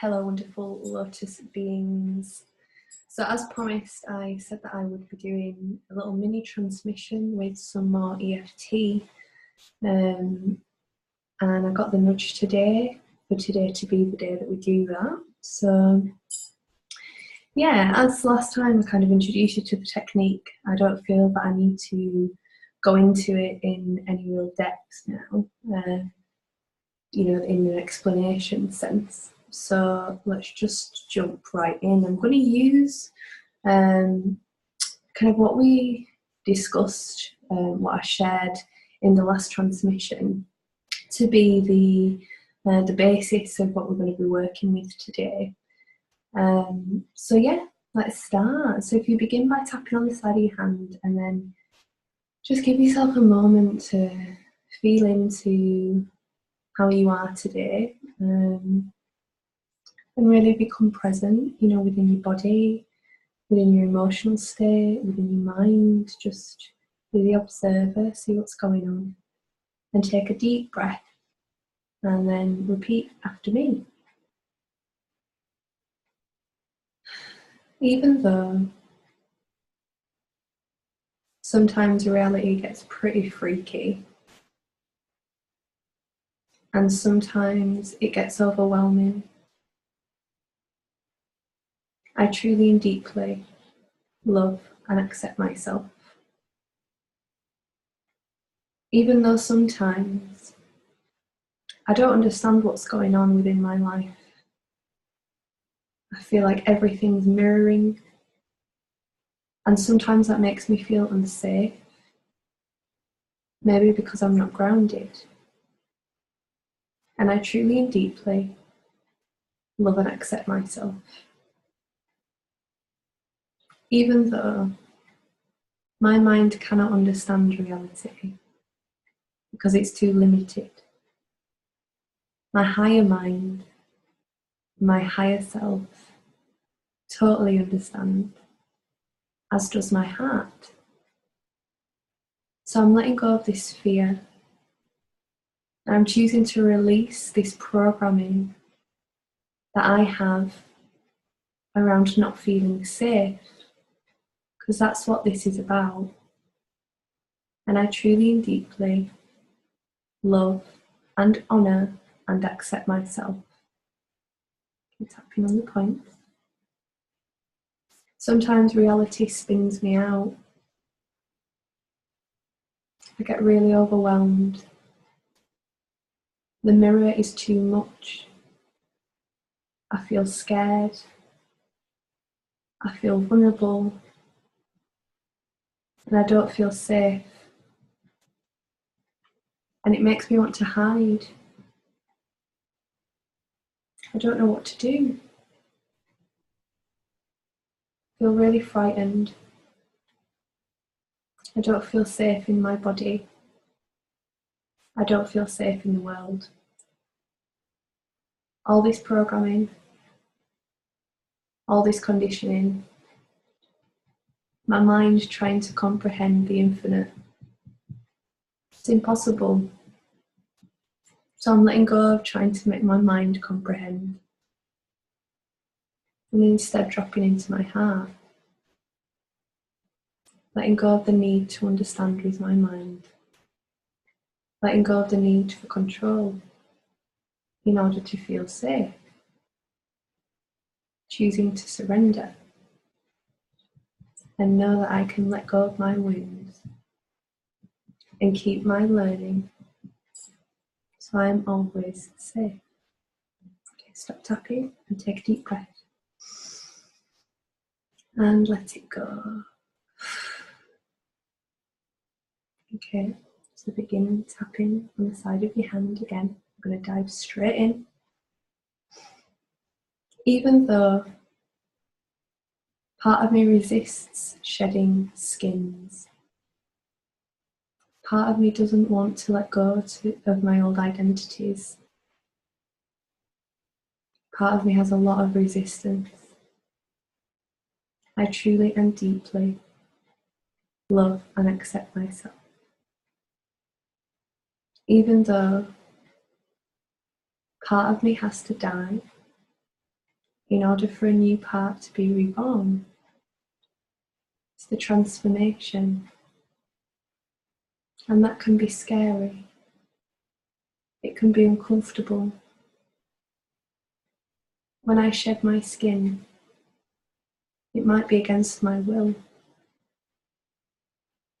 Hello, wonderful Lotus beings. So as promised, I said that I would be doing a little mini transmission with some more EFT. And I got the nudge today for today to be the day that we do that. So yeah, as last time I kind of introduced you to the technique, I don't feel that I need to go into it in any real depth now, in an explanation sense. So let's just jump right in. I'm going to use kind of what we discussed, what I shared in the last transmission, to be the basis of what we're going to be working with today. So yeah, let's start. So if you begin by tapping on the side of your hand and then just give yourself a moment to feel into how you are today, and really become present, within your body, within your emotional state, within your mind. Just be the observer, see what's going on, and take a deep breath, and then repeat after me. Even though sometimes reality gets pretty freaky, and sometimes it gets overwhelming, I truly and deeply love and accept myself. Even though sometimes I don't understand what's going on within my life, I feel like everything's mirroring, and sometimes that makes me feel unsafe, maybe because I'm not grounded. And I truly and deeply love and accept myself. Even though my mind cannot understand reality because it's too limited, my higher mind, my higher self, totally understand, as does my heart. So I'm letting go of this fear. I'm choosing to release this programming that I have around not feeling safe, because that's what this is about. And I truly and deeply love and honour and accept myself. Keep tapping on the points. Sometimes reality spins me out. I get really overwhelmed. The mirror is too much. I feel scared. I feel vulnerable. And I don't feel safe. And it makes me want to hide. I don't know what to do. I feel really frightened. I don't feel safe in my body. I don't feel safe in the world. All this programming, all this conditioning, my mind trying to comprehend the infinite. It's impossible. So I'm letting go of trying to make my mind comprehend, and instead dropping into my heart. Letting go of the need to understand with my mind. Letting go of the need for control in order to feel safe. Choosing to surrender and know that I can let go of my wounds and keep my learning, so I'm always safe. Okay, stop tapping and take a deep breath. And let it go. Okay, so begin tapping on the side of your hand again. I'm going to dive straight in. Even though part of me resists shedding skins, part of me doesn't want to let go of my old identities, part of me has a lot of resistance, I truly and deeply love and accept myself. Even though part of me has to die in order for a new part to be reborn. It's the transformation. And that can be scary. It can be uncomfortable. When I shed my skin, it might be against my will.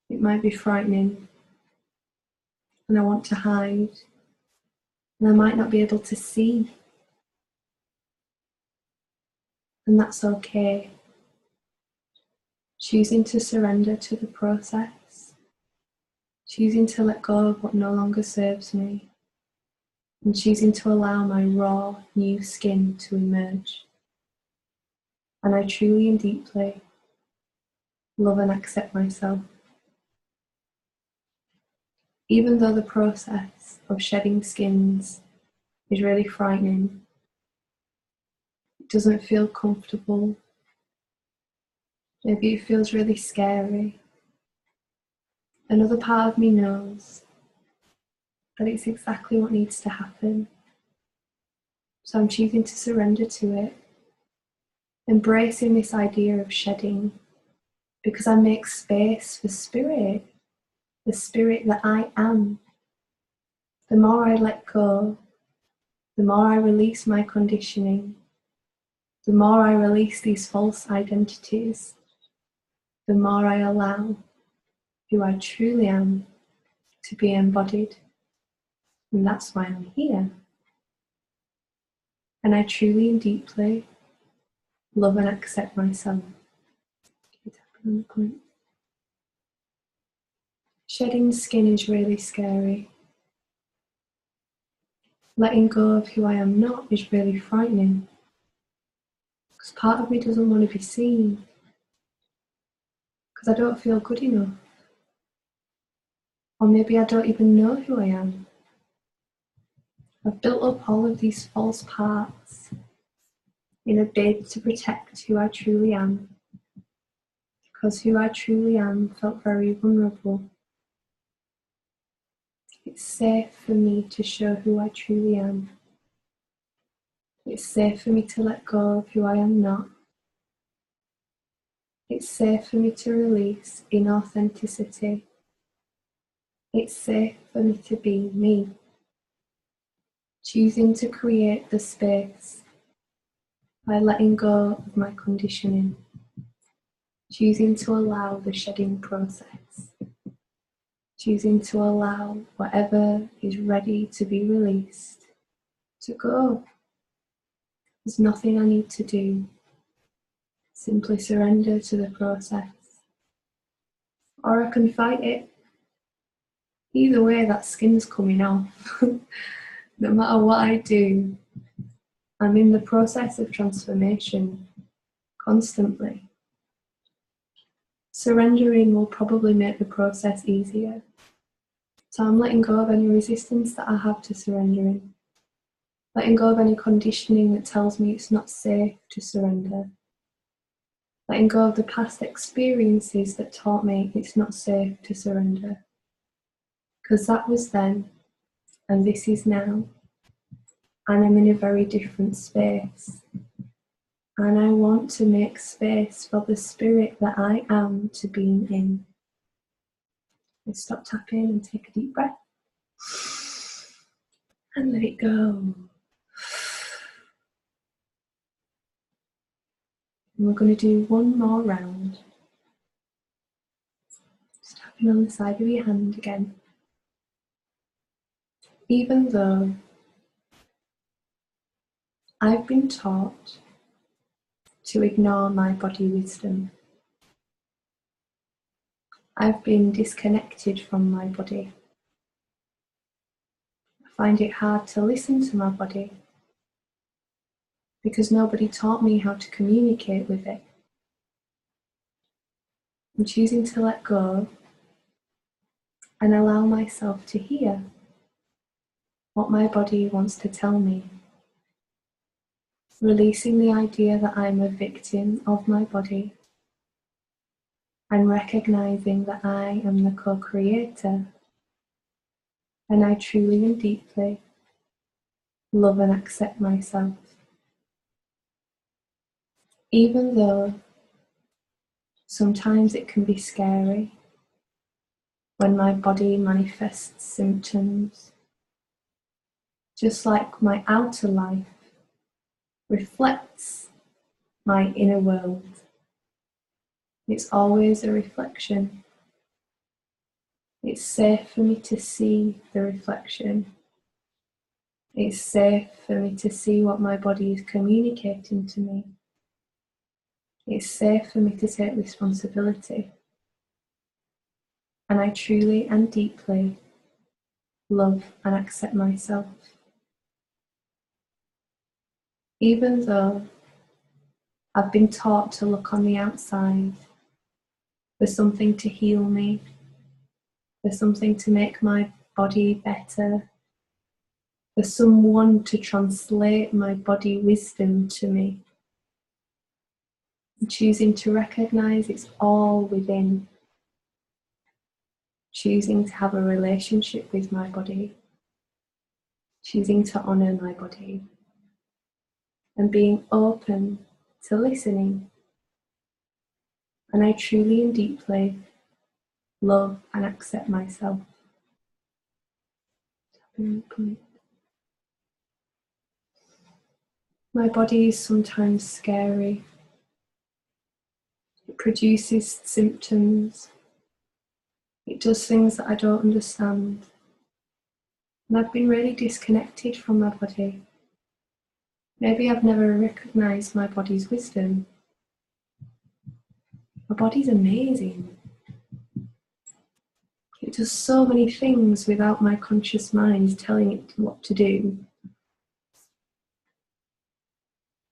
It might be frightening. And I want to hide. And I might not be able to see. And that's okay. Choosing to surrender to the process. Choosing to let go of what no longer serves me. And choosing to allow my raw, new skin to emerge. And I truly and deeply love and accept myself. Even though the process of shedding skins is really frightening, it doesn't feel comfortable, maybe it feels really scary, another part of me knows that it's exactly what needs to happen. So I'm choosing to surrender to it, embracing this idea of shedding, because I make space for spirit, the spirit that I am. The more I let go, the more I release my conditioning, the more I release these false identities, the more I allow who I truly am to be embodied. And that's why I'm here. And I truly and deeply love and accept myself. Keep tapping on the point. Shedding skin is really scary. Letting go of who I am not is really frightening. Because part of me doesn't want to be seen. Because I don't feel good enough. Or maybe I don't even know who I am. I've built up all of these false parts in a bid to protect who I truly am. Because who I truly am felt very vulnerable. It's safe for me to show who I truly am. It's safe for me to let go of who I am not. It's safe for me to release inauthenticity. It's safe for me to be me. Choosing to create the space by letting go of my conditioning. Choosing to allow the shedding process. Choosing to allow whatever is ready to be released to go. There's nothing I need to do. Simply surrender to the process. Or I can fight it. Either way, that skin's coming off. No matter what I do, I'm in the process of transformation constantly. Surrendering will probably make the process easier. So I'm letting go of any resistance that I have to surrendering. Letting go of any conditioning that tells me it's not safe to surrender. Letting go of the past experiences that taught me it's not safe to surrender. Because that was then, and this is now. And I'm in a very different space. And I want to make space for the spirit that I am to be in. Let's stop tapping and take a deep breath. And let it go. And we're going to do one more round. Just tapping on the side of your hand again. Even though I've been taught to ignore my body wisdom, I've been disconnected from my body. I find it hard to listen to my body because nobody taught me how to communicate with it. I'm choosing to let go and allow myself to hear what my body wants to tell me. Releasing the idea that I'm a victim of my body and recognizing that I am the co-creator and I truly and deeply love and accept myself. Even though sometimes it can be scary when my body manifests symptoms, just like my outer life reflects my inner world. It's always a reflection. It's safe for me to see the reflection. It's safe for me to see what my body is communicating to me. It's safe for me to take responsibility. And I truly and deeply love and accept myself. Even though I've been taught to look on the outside for something to heal me, for something to make my body better, for someone to translate my body wisdom to me. I'm choosing to recognize it's all within. Choosing to have a relationship with my body. Choosing to honor my body. And being open to listening. And I truly and deeply love and accept myself. My body is sometimes scary. It produces symptoms. It does things that I don't understand. And I've been really disconnected from my body. Maybe I've never recognized my body's wisdom. My body's amazing. It does so many things without my conscious mind telling it what to do.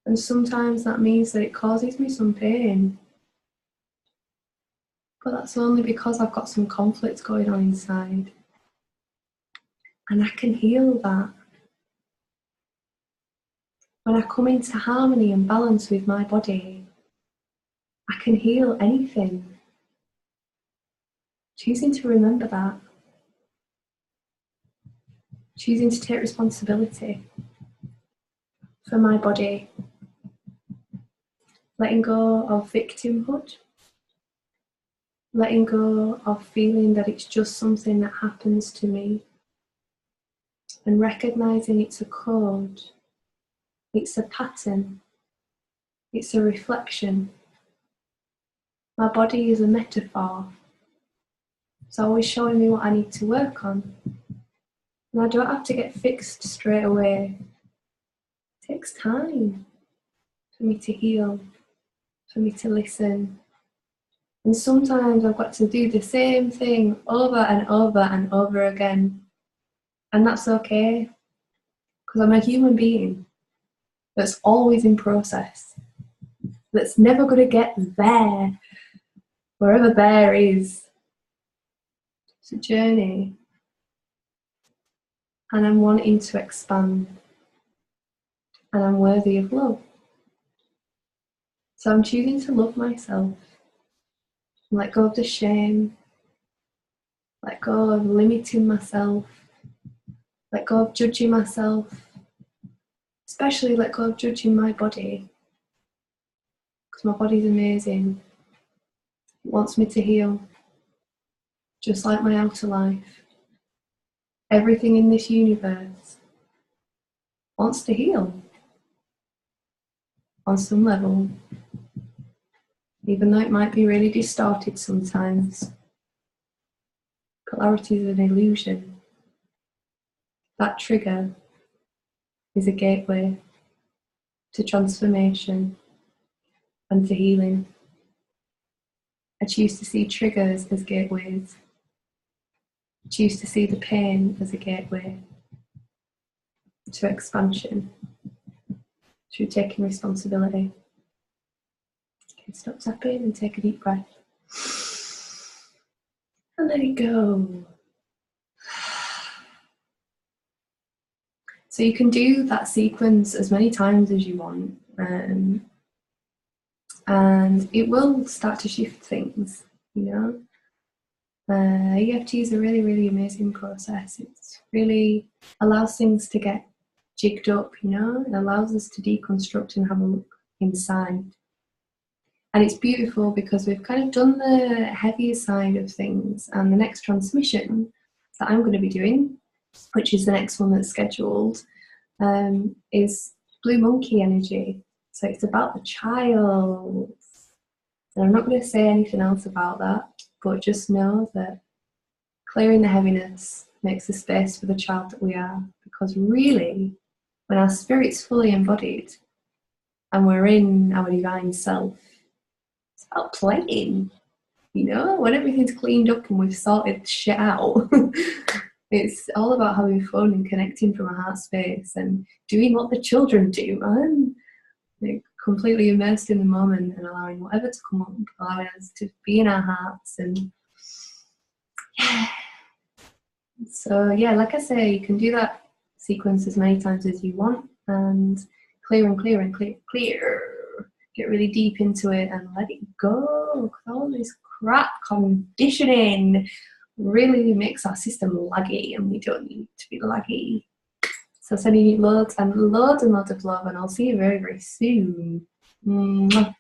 And sometimes that means that it causes me some pain. But that's only because I've got some conflict going on inside. And I can heal that. When I come into harmony and balance with my body, I can heal anything. Choosing to remember that. Choosing to take responsibility for my body. Letting go of victimhood. Letting go of feeling that it's just something that happens to me. And recognizing it's a code. It's a pattern. It's a reflection. My body is a metaphor. It's always showing me what I need to work on. And I don't have to get fixed straight away. It takes time for me to heal, for me to listen. And sometimes I've got to do the same thing over and over and over again. And that's okay, because I'm a human being that's always in process, that's never going to get there, wherever there is. It's a journey. And I'm wanting to expand. And I'm worthy of love. So I'm choosing to love myself. Let go of the shame. Let go of limiting myself. Let go of judging myself. Especially let go of judging my body. Because my body's amazing. It wants me to heal. Just like my outer life. Everything in this universe wants to heal. On some level. Even though it might be really distorted sometimes. Polarity is an illusion. That trigger is a gateway to transformation and to healing. I choose to see triggers as gateways. I choose to see the pain as a gateway to expansion through taking responsibility. Okay, stop tapping and take a deep breath. And let it go. So you can do that sequence as many times as you want. And it will start to shift things, you know. EFT is a really, really amazing process. It really allows things to get jigged up, you know. It allows us to deconstruct and have a look inside. And it's beautiful because we've kind of done the heavier side of things, and the next transmission that I'm going to be doing, which is the next one that's scheduled, is blue monkey energy. So it's about the child. And I'm not going to say anything else about that, but just know that clearing the heaviness makes the space for the child that we are. Because really, when our spirit's fully embodied and we're in our divine self, it's about playing, you know, when everything's cleaned up and we've sorted shit out. It's all about having fun and connecting from a heart space and doing what the children do, man. Like, completely immersed in the moment and allowing whatever to come up, allowing us to be in our hearts. And yeah. So yeah, like I say, you can do that sequence as many times as you want, and clear and clear and clear, clear. Get really deep into it and let it go. All this crap conditioning really makes our system laggy, and we don't need to be laggy. So sending you loads and loads and loads of love, and I'll see you very, very soon. Mwah.